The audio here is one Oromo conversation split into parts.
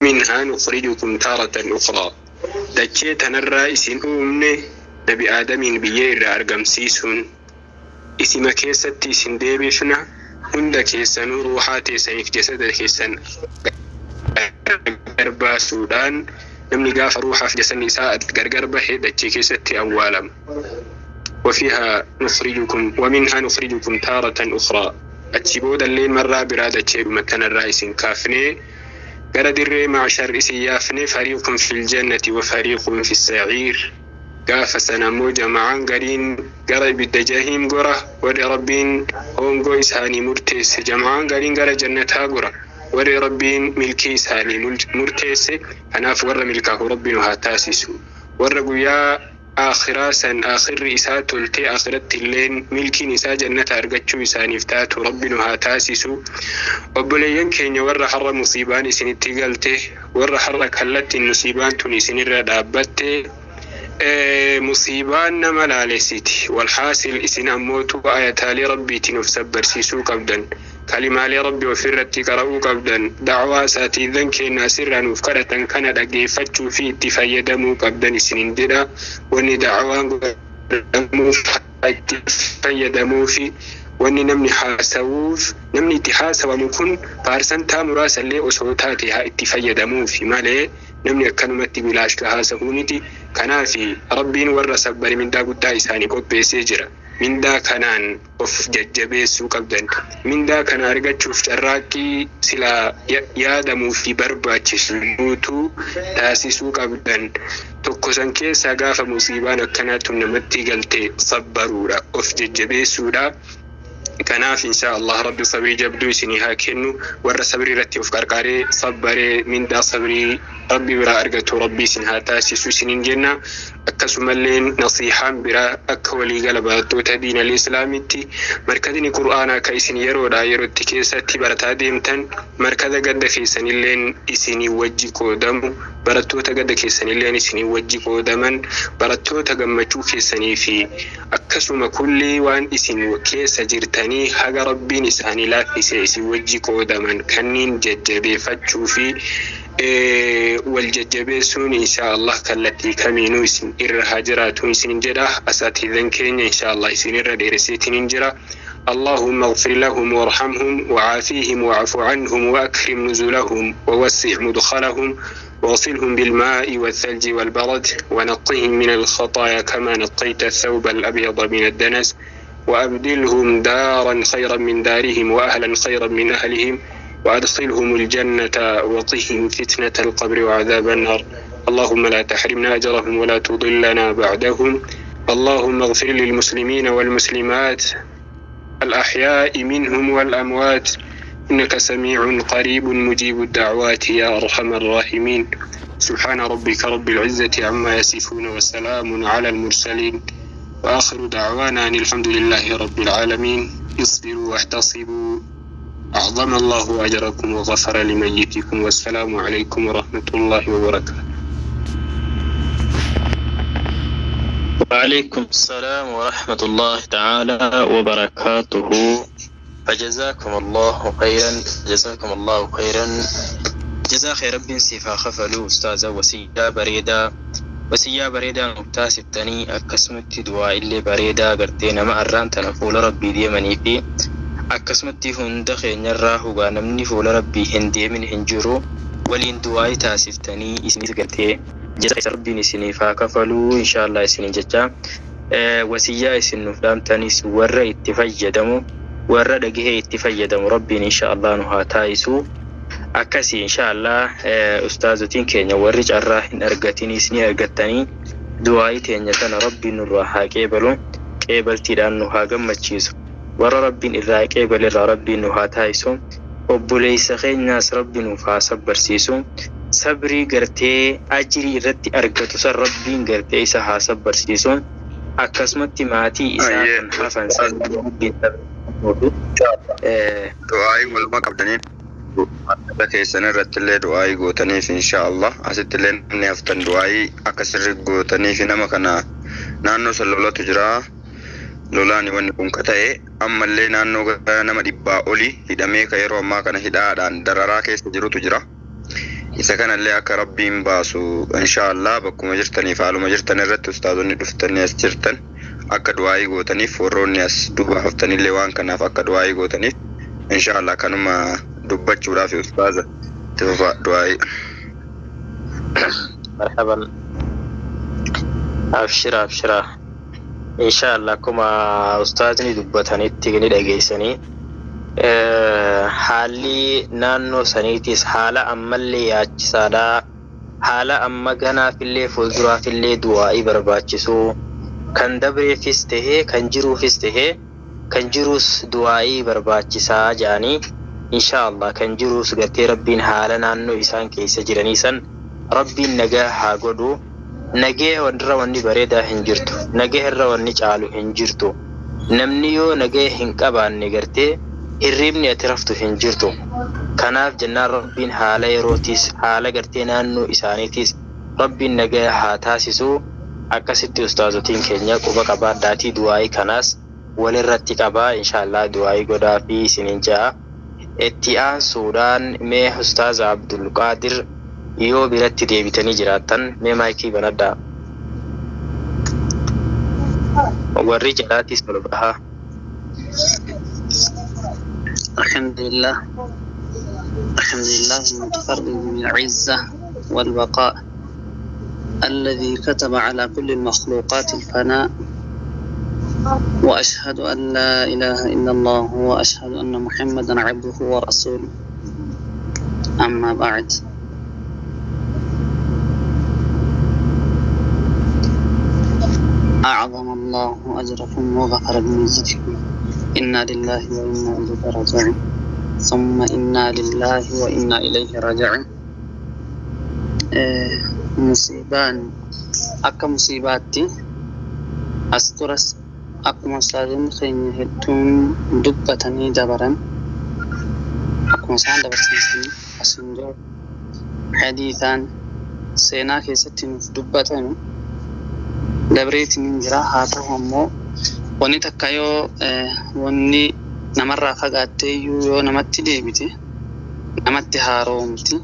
ومنها نخرجكم تارة أخرى دجيت نرى إسن أمني نبي آدم بيير أرقم سيسون اسم كيستي إسن ديبشنا هند كيسن روحاتي سنف جسد كيسن قربا سودان نمني قاف روحا في جسد نساء قرقربا دجي كيستي أولا وفيها نخرجكم ومنها نخرجكم تارة أخرى أتشبود الليل مرة برادة شيب مكان الرئيس كافني قرد الرئي معشر إسيافني فريق في الجنة وفريق في السعير قاف سنمو جمعان قرين قرب الدجاهيم قرى وري ربين هونغو إسهاني مرتيس جمعان قرين قرى جنتها قرى وري ربين ملكي إسهاني مرتيس هناف ور ملكه ربنا هاتاسسو ورقو يا آخراسا آخر إسات التي آخرت اللين ملكي نساء جنة أرقتشو إسان إفتات ربنا هاتاسسو وبليين كين ور حر مصيبان سنتي قلته ور حر كلت المصيبان تنسين الردابته مصيبان ملالسيتي والحاصل إسن أموت آياتالي ربي تنفس برسيسو قبدا كلمة لربي وفرت قرأوا قبدا دعوة ساتي ذنك ناسرا وفكرة كان دقيفتشو في اتفايدمو قبدا سنين ددا واني دعوة اتفايدمو في واني نمني حاسوف نمني تحاسب ومكن فارسان تامراسا لي أسعوتاتها اتفايدمو في مالي نمني أكنمت بلاش لها سهونتي كنافي ربين ورسب بري من دا قد إساني قبي سيجرا من دا كنان أف ججبي سوق أبدان من دا كان أرغت شوف شراكي سلا يادمو في برباتش سلوتو تاسي سوق أبدان تقصن كيسا غاف مصيبان كانت نمتي قلتي صبرورا أف ججبي سودا كناف إن شاء الله ربي صبري جبدو سنها كنو ور صبري رتي وفقرقاري صبري من دا صبري ربي برا أرغتو ربي سنها تاسسو سنين جنة أكسو اللين نصيحا برا أكولي قلباتو تدين الإسلامي مركزين قرآنا كيسن يرو دا يرو تكيسة برتا ديمتن مركز قد في سنين إسني وجي قدامو براتو تقد كيسن اللين إسني وجي قداما براتو تقمتو كيسني في أكسو مكولي وان إسن وكيسة جرتاني حق ربي نساني لا في سيسي وجي قداما كنين ججبي فتشو في والججبيسون إن شاء الله كالتي كمينو إسن إرهاجراتون إسن جرا أساتذن كين إن شاء الله إسن إرهاجراتين جرا اللهم اغفر لهم وارحمهم وعافيهم وعف عنهم وأكرم نزلهم ووسع مدخلهم وغسلهم بالماء والثلج والبرد ونقهم من الخطايا كما نقيت الثوب الأبيض من الدنس وأبدلهم دارا خيرا من دارهم وأهلا خيرا من أهلهم وأدخلهم الجنة وقهم فتنة القبر وعذاب النار اللهم لا تحرمنا أجرهم ولا تضلنا بعدهم اللهم اغفر للمسلمين والمسلمات الأحياء منهم والأموات إنك سميع قريب مجيب الدعوات يا أرحم الراحمين سبحان ربك رب العزة عما يصفون وسلام على المرسلين وآخر دعوانا أن الحمد لله رب العالمين اصبروا واحتصبوا أعظم الله أجركم وغفر لميتكم والسلام عليكم ورحمة الله وبركاته. وعليكم السلام ورحمة الله تعالى وبركاته. فجزاكم الله خيرا جزاكم الله خيرا جزا خير رب سيفا خفلو أستاذ وسيا بريدا مكتاسبتني أكسمت دعاء اللي بريدا قرتين ما أران تنفول ربي ديمني في akkasumatti hunda keenyarraa hugaa namni fuula rabbii hin deemin hin jiru waliin du'aa taasiftanii isinis gartee jazaa rabbiin isiniif haa kafaluu inshallah isinin jecha wasiyyaa isin nuuf dhaamtanis warra itti fayyadamu warra dhagahee itti fayyadamu rabbiin inshallah nu haa taasisu akkasi inshallah ustaazotiin keenya warri carraa hin argatinis ni argatanii du'aa teenya kana rabbiin nurraa haa qeebalu qeebaltiidhaan nu haa gammachiisu ورا ربي الراقي بل ربي نهاتايسو وبوليس خيناس ربي نفاس برسيسو صبري غرتي اجري رتي ارغتو سر ربي غرتي سها برسيسو اكسمتي ماتي اسان حفن سن ربي دعاي والما قبدنين بكي سنه رتل دعاي غوتني ان شاء الله اسيتلن نفتن دعاي اكسر غوتني في نما كنا نانو صلى تجرا lolaani wanni kun katae ammallee naannoo nama dhibbaa oli hidhamee ka yeroo ammaa kana hidhaadhaan dararaa keessa jirutu jira isa kanallee akka rabbiin baasu inshaallah bakkuma jirtanii faaluma jirtan irratti ustaadonni dhuftanii as jirtan akka du'aa'ii gootaniif warroonni as duuba haftanillee waan kanaaf akka du'aa'ii gootaniif inshaallah kanuma dubbachuudhaaf ustaaza tifa du'aa'ii. Marhaban. Abshira abshira. Inshaallah kuma ustaazni dubbatanitti gani dhageessanii haalli naannoo saniitis haala ammallee yaachisaadha. Haala amma ganaafillee fuulduraafillee du'aa'ii barbaachisuu kan dabreefis tahee kan jiruufis tahee kan jiruus du'aa'ii barbaachisaa jedhanii inshaallah kan jiruus gartee rabbiin haala naannoo isaan keessa jiranii san rabbiin nagaa haa godhu. Nagee wandirra wanni bareedaa hin jirtu. Nagee irra wanni caalu hin jirtu. Namni yoo nagee hin qabaanne gartee hirribni ati raftu hin jirtu. Kanaaf jennaan rabbiin haala yerootis haala gartee naannoo isaaniitis rabbiin nagaa haa taasisu. Akkasitti ustaazotiin keenya quba qabaadhaatii du'aa'ii kanaas walirratti qabaa inshaallah du'aa'ii godhaa fi isiniin ja'a. Itti aansuudhaan mee ustaaza Abdul Qaadir yoo biratti deebitanii jiraattan mee maayikii banadhaa. Warri jalaatis ol bahaa. Alhamdulillah المتفرد بالعزة والبقاء الذي كتب على كل المخلوقات الفناء وأشهد أن لا إله إلا الله وأشهد أن محمدا عبده ورسوله أما بعد أعظم الله أجركم وغفر بمجدكم إنا لله وإنا إليه راجعون ثم إنا لله وإنا إليه راجعون. مصيبان أكا مصيباتي أسترس أكا مصادم خيني هدون دبتني دبرا أكا مصادم دبتني أسنجو حديثا سينا كيستين دبتني dabreetiin hin jira haa ta'u ammoo wanni takka yoo wanni namarraa fagaattee yoo namatti deebite namatti haaromti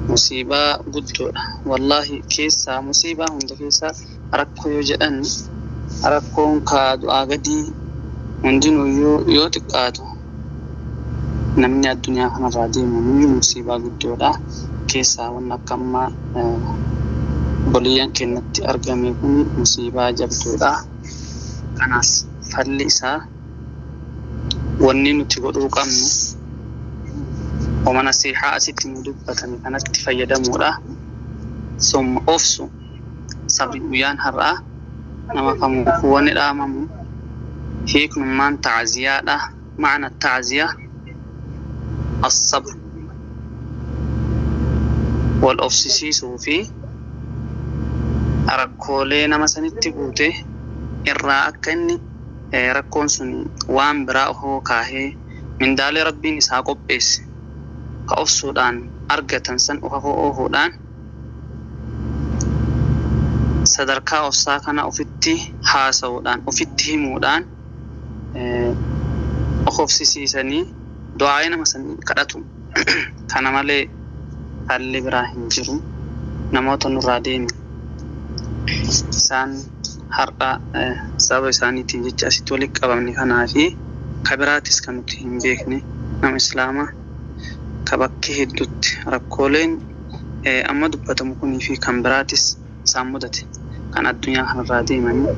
musiibaa guddoodha wallahi keessaa musiibaa hunda keessaa rakkoo yoo jedhan rakkoon kaa du'aa gadii hundinuu yoo xiqqaatu namni addunyaa kanarraa deemu musiibaa guddoodha keessaa wanni akka ammaa boliyan kennatti argame kun musiibaa jabduudha. Kanaas falli isaa wanni nuti godhuu qabnu omana nasiihaa asitti nu dubbatame kanatti fayyadamuudha. Summa ofsu sabri guyyaan har'aa nama kamuu wanni dhaamamu hiiknummaan ta'aziyaadha. Ma'ana ta'aziyaa as-sabr wal ofsisiisuu fi rakkoolee nama sanitti guute irraa akka inni rakkoon sun waan biraa ohoo kaahee mindaalee rabbiin isaa qopheesse ka ofsuudhaan argatan san ohoodhaan sadarkaa ofsaa kana ofitti haasa'uudhaan ofitti himuudhaan ofsisiisanii du'aa nama san kadhatu. Kana malee halli biraa hin jiru. Namoota nurraa deemu isaan har'a sababa isaaniitiin jecha asitti walitti qabamne kanaa fi kabiraatis kan nuti hin beekne nama islaamaa ka bakkee hedduutti rakkooleen amma dubbatamu kunii fi kan biraatis isaan mudate kan addunyaa kanarraa deemanii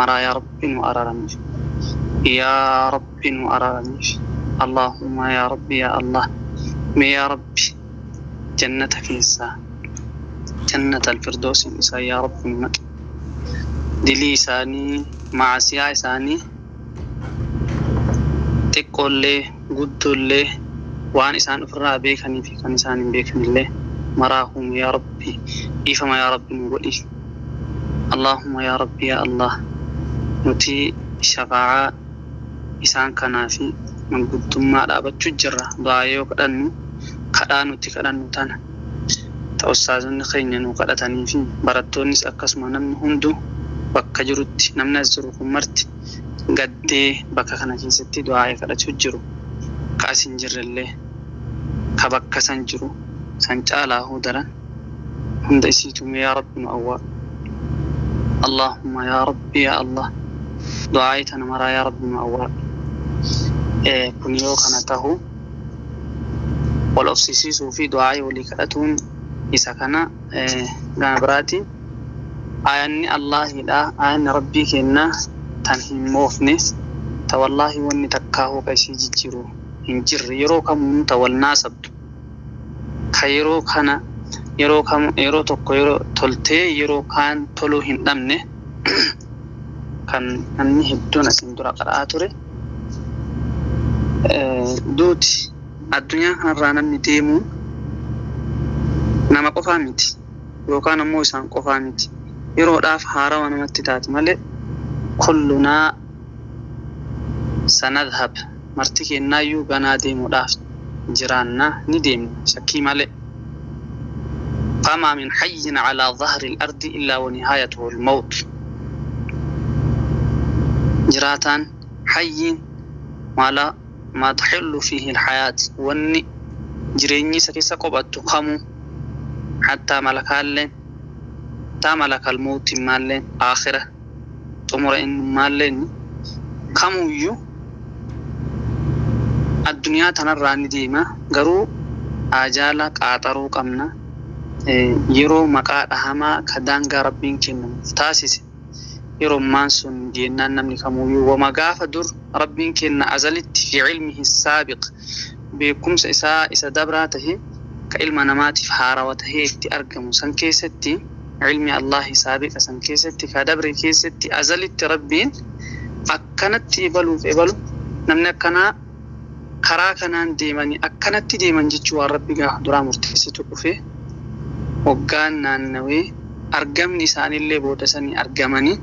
maraa yaa rabbi nu araaramiif yaa rabbi nu araaramiif Allahumma yaa rabbi yaa Allah mee yaa rabbi jannata keessaa جنة الفردوس إنسان يا رب المك دلي إساني معصية إساني تقول لي قد لي وان إسان أفرع بيكني في كان إسان بيكني لي مراهم يا ربي إفما يا ربي نقولي اللهم يا ربي يا الله نتي شفاعة إسان كنافي من قد ما لابد تجرى ضايو كدانو تكدانو تانا ta'usaazonni keenya nu kadhatanii fi barattoonnis akkasuma namni hundu bakka jirutti namni as jiru kun marti gaddee bakka kana keessatti du'aa kadhachuu jiru ka as hin jirrellee كبك سنجرو سنجالا هودرا هند إسيتم يا رب أول اللهم يا ربي يا الله دعايتنا مرا يا رب أول كنيو كانته والأفسيسيس في دعاي ولكأتون إذا كان غابراتي آياني الله لا آيان ربي كنا تنهم موفنس تولاه واني تكاهو كيسي جيرو هنجر يرو كم تولنا سبت خيرو كان يرو كم يرو تكو يرو تلتي يرو كان تلو هندمنه كان أني هدون سندرا قرآتوري دوتي الدنيا هرانا نديمو نما قفامتي يوكان موسان قفامتي يرو داف هارا ونمتتات مالي كلنا سنذهب مرتكي نايو غنا ديمو داف جيراننا نديم شكي مالي فما من حي على ظهر الأرض إلا ونهايته الموت جراتان حي ما تحل فيه الحياة واني جريني سكيسا قبطو خمو حتى ملكالين تا ملك الموت مالين آخرة تمرين مالين خمو يو الدنيا تنراني ديما غرو آجالا قاطرو قمنا يرو مقاد أهما كدانغا ربين كنم تاسيس يرو مانسون جينان نمني كمويو ومقاف در ربين كنا أزلت في علمه السابق بكمس إسا دبراته كإلم نماتي فحاروته ارقم سنكيستي علمي الله سابق سنكيستي كدبري كيستي أزلت ربين أكنت إبلو نمنا كنا كراكنان ديماني أكنت ديمان جيجوا ربي درا مرتكسيتو كفيه وقان نانوي أرقمني ساني اللي بودساني أرقمني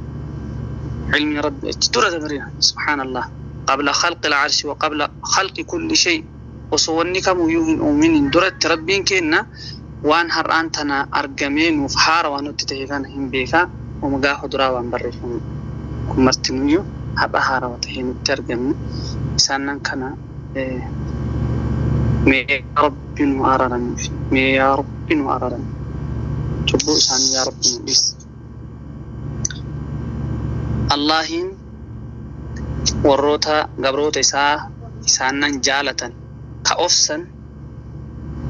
علمي ربي تدرى دبرينا سبحان الله قبل خلق العرش وقبل خلق كل شيء وصوني كم يوهن أمين درت ربين كينا وان هرانتنا أرقمين وفحار وانوتتهيغان هم بيكا ومقاه درا وانبرفهم كمرتنيو هبا هارا وتهين الترقمين سانان كنا مي رب وأررني مي يا رب وأررني تبو ساني يا رب بس اللهين وروتا قبروتا إسانان جالة كأفسن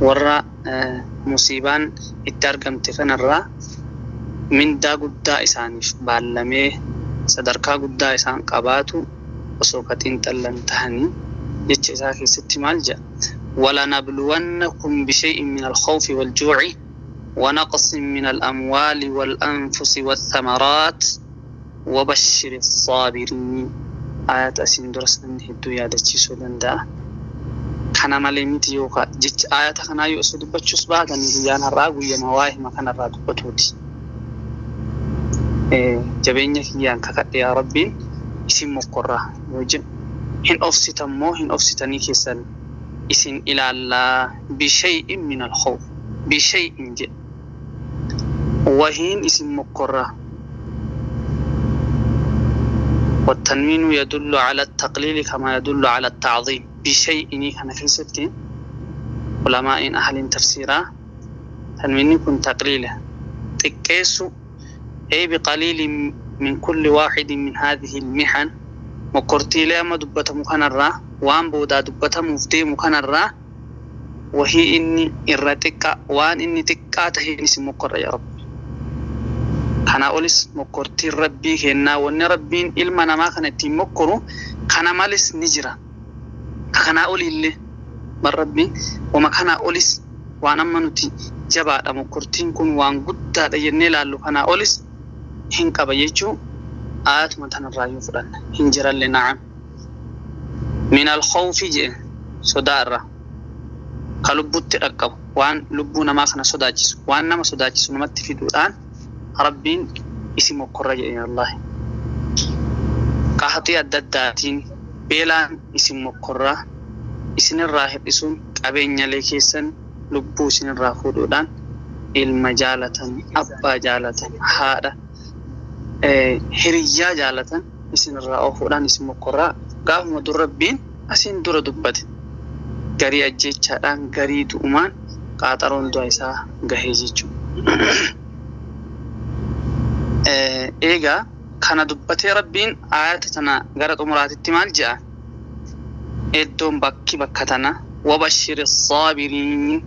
ورا مصيبان الترقم تفنرا من دا قدا إسانيف بالمي صدركا قدا إسان قباتو وسوكتين تلن تهني يتشيساكي ستي مالجا ولنبلونكم بشيء من الخوف والجوع ونقص من الأموال والأنفس والثمرات وبشر الصابرين آيات أسين درسنا نهدو يادتشي سودان دا كان ماليميت يوكا جيت آيات خنا يؤسد بچوس باغا نيجانا راغو يمواه مكان الرادو بطوتي جبينيا كيان كاكا يا ربي اسم مقرى وجب هن أفسطني كيسان اسم إلى الله بشيء من الخوف بشيء جد وهين اسم مقرى والتنوين يدل على التقليل كما يدل على التعظيم بشيء كان في ستين علماء أهل تفسيرا تنوين كن تقليله تكيسو أي بقليل من كل واحد من هذه المحن مقرتي لما دبت مكان الرا وان بودا دبت مفتي مكان الرا وهي إني إرتك وان إني تكاته نسم مقر يا رب كان أولس مقرتي ربي هنا وان ربين إلما ما كانت مقرو كان مالس نجرا كان أولي اللي بالربي وما كان أولس وان أمنتي جبا مقرتين كن وان قد ينيل اللو كان أولس هنك بيجو آيات متن الرأي فرن هنجر اللي نعم من الخوف جئ صدارة كلبوت تركب وان لبونا ما خنا صداجس وان ما صداجس نمت في الآن ربين اسمه قرية يا الله كهتي الدداتين بيلان اسمه قرة اسم الراهب اسم أبين يلكيسن لبو اسم الراهود الآن المجالة أبا جالة هذا هريا جالة اسم الراهود الآن اسمه قرة قام مدر ربين أسين دور دبته garii ajjechaadhaan garii du'umaan qaaxaroon du'a isaa gahee jechuudha. Eegaa kana dubbatee rabbiin ayata tana gara xumuraatitti maal jedha? Iddoon bakka tana wabashshiri saabiriin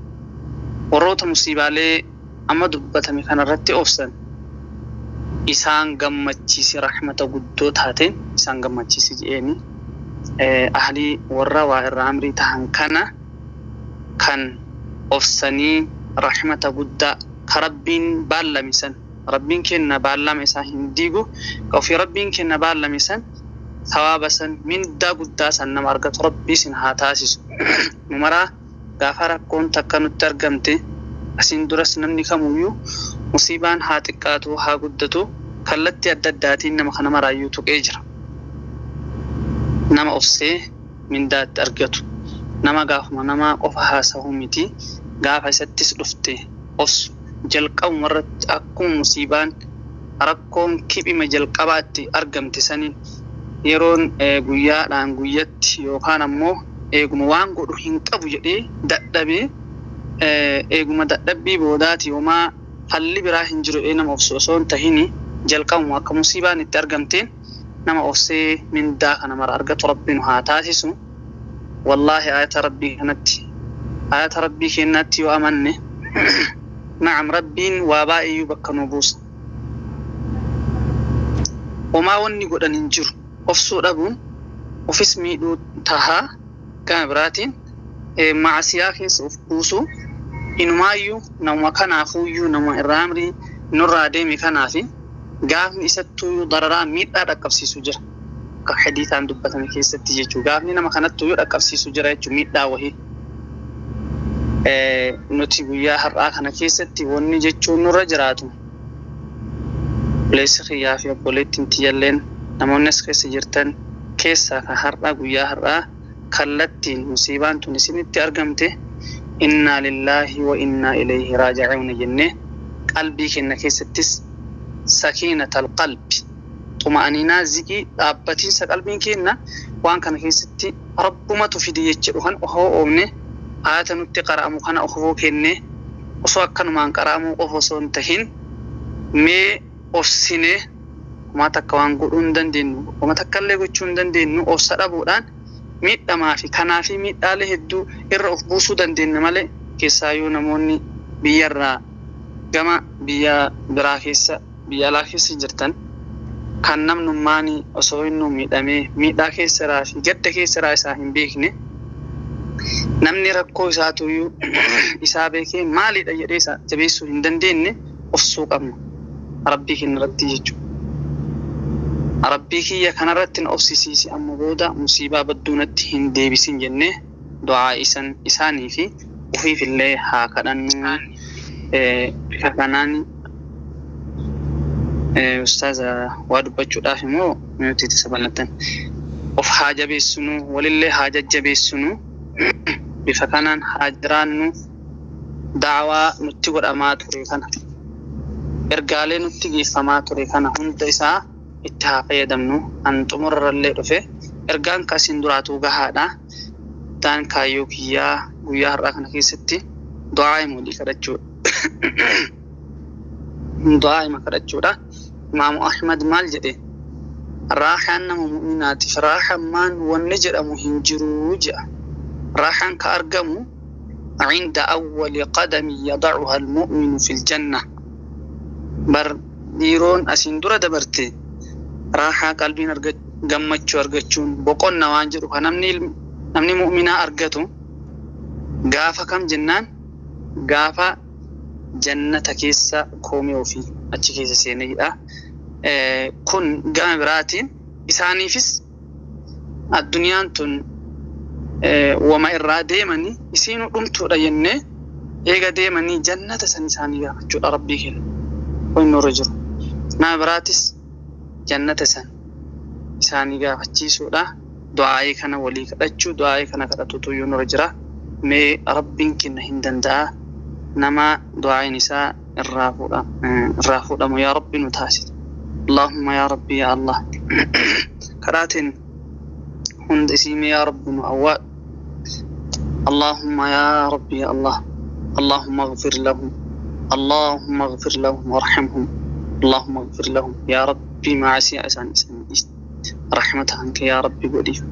warroota musiibaalee amma dubbatame kanarratti obsan isaan gammachiisi rahmata guddoo taateen isaan gammachiisi jedheeni ahlii warra waa irraa amrii tahan kana kan obsanii rahmata guddaa ka rabbiin baallamisan rabbiin kenna baallama isaa hin diigu ofii rabbiin kenna baallamisan thawaaba san mindaa guddaa san nama argatu rabbii sin haa taasisu. Numaraa gaafa rakkoon takka nutti argamte asiin duras namni kamuyyuu musiibaan haa xiqqaatu haa guddatu kallattii adda addaatiin nama kana maraayyuu tuqee jira. Nama obsee mindaa itti argatu nama gaafuma nama qofa haasa'u miti gaafa isattis dhufte obsu jalqabuma irratti akkuma musiibaan rakkoon kiphima jalqabaatti argamte saniin yeroon guyyaadhaan guyyatti yookaan ammoo eeguma waan godhu hin qabu jedhee dadhabee eeguma dadhabbii boodaati yoomaa falli biraa hin jiru nama obsu osoo hin tahini jalqabuma akka musiibaan itti argamteen nama obsee mindaa kana mara argatu rabbiin haa taasisu. Wallaahi ayata rabbii keenyaatti yoo amanne na'am rabbiin waa baay'ee bakka nu buusa. Homaa wanni godhan hin jiru. Obsuu dhabuun ofis miidhuu tahaa gama biraatiin maasiyaa keessa of buusuu inumaayyuu nama kanaafuyyuu nama irraa amrii nurraa deeme kanaafi gaafni isattuyyuu dararaa miidhaa dhaqqabsiisu jira. Akka hadiisaan dubbatame keessatti jechuu gaafni nama kanattuyyuu dhaqqabsiisu jira jechuu miidhaa wahii. Nuti guyyaa har'aa kana keessatti wanni jechuun nurra jiraatu obboleessi kiyyaa fi obboleettiin tiyyalleen namoonni as keessa jirtan keessaa kan har'aa guyyaa har'aa kallattiin musiibaan tun isinitti argamte innaa lillaahi wa innaa ilayhi raaji'uun jennee qalbii keenya keessattis sakiinatal qalbi xuma'aniinaa zikii dhaabbatiinsa qalbiin keenya waan kana keessatti rabbumatu fidi jechuudha kan ohoo oomne ayata nutti qara'amu kana ohoo kenne osoo akkanumaan qara'amuu qofa osoo hin tahin mee obsine homaa takka waan godhuu hin dandeenyu homaa takkallee gochuu hin dandeenyu obsa dhabuudhaan miidhamaa fi kanaa fi miidhaalee hedduu irra of buusuu dandeenya malee keessaayyuu namoonni biyyarraa gama biyya biraa keessa biyya alaa keessa jirtan kan namnummaanii osoo inni miidhamee miidhaa keessaraa fi gadda keessaraa isaa hin beekne namni rakkoo isaatuyyuu isaa beekee maalidha jedhee isaa jabeessuu hin dandeenye obsuu qabna rabbii keenya irratti jechuudha. Rabbii kiyya kanarratti na obsisiisi amma booda musiibaa badduunatti hin deebisin jennee du'aa isaanii fi ofiifillee haa kadhannu. Bifa kanaan ustaaza waa dubbachuudhaaf immoo nuti itti sabalatan of haa jabeessinu walillee haa jajjabeessinu bifa kanaan haa jiraannu daawaa nutti godhamaa ture kana ergaalee nutti geeffamaa ture kana hunda isaa itti haa fayyadamnu an xumurarallee dhufe ergaan kasiin duraatuu gahaadha taan kaayyoo kiyyaa guyyaa har'aa kana keessatti du'aa immoo kadhachuudha. Du'aa ima kadhachuudha. Imaamu Ahmad maal jedhe raaxaan nama mu'minaatiif raaxaan maan wanni jedhamu hin jiru jedha. Raaxaan ka argamu عند أول قدم يضعها المؤمن في الجنة بر ديرون أسندرة دبرتي راحة قلبين جمّتشو أرجتشون بقولنا وانجرو نمني مؤمنة أرجتو قافة كم جنان قافة جنة كيسة كومي وفي أتش كيسة سينية كن قام براتين إساني فيس الدنيا تون وما إرادة مني يسينو قمتو رجنة إيجا دي مني جنة سنسانية جو ربي كل وإنه رجل ما براتس جنة سن سانية فتشيسو لا دعائي كنا ولي كرتشو دعائي كنا كرتوتو يون رجرا مي ربين كنا هندن دا نما دعائي نساء الرافودا يا ربي نتاسد اللهم يا ربي يا الله كراتين هند اسمي يا رب أول اللهم يا ربي يا الله اللهم اغفر لهم اللهم اغفر لهم وارحمهم اللهم اغفر لهم يا ربي مع سياسان رحمتك أنك يا ربي قديف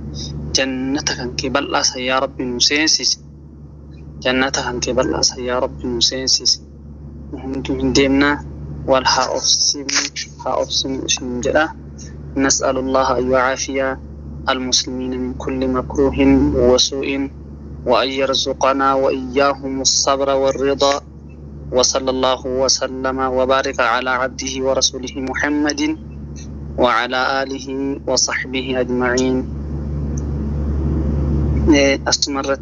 جنتك أنك بلأس يا ربي نسيسس جنتك أنك بلأس يا ربي نسيسس من ديمنا والها أفسم شنجرة نسأل الله أن يعافي المسلمين من كل مكروه وسوء وأن يرزقنا وإياهم الصبر والرضا وصلى الله وسلم وبارك على عبده ورسوله محمد وعلى آله وصحبه أجمعين. استمرت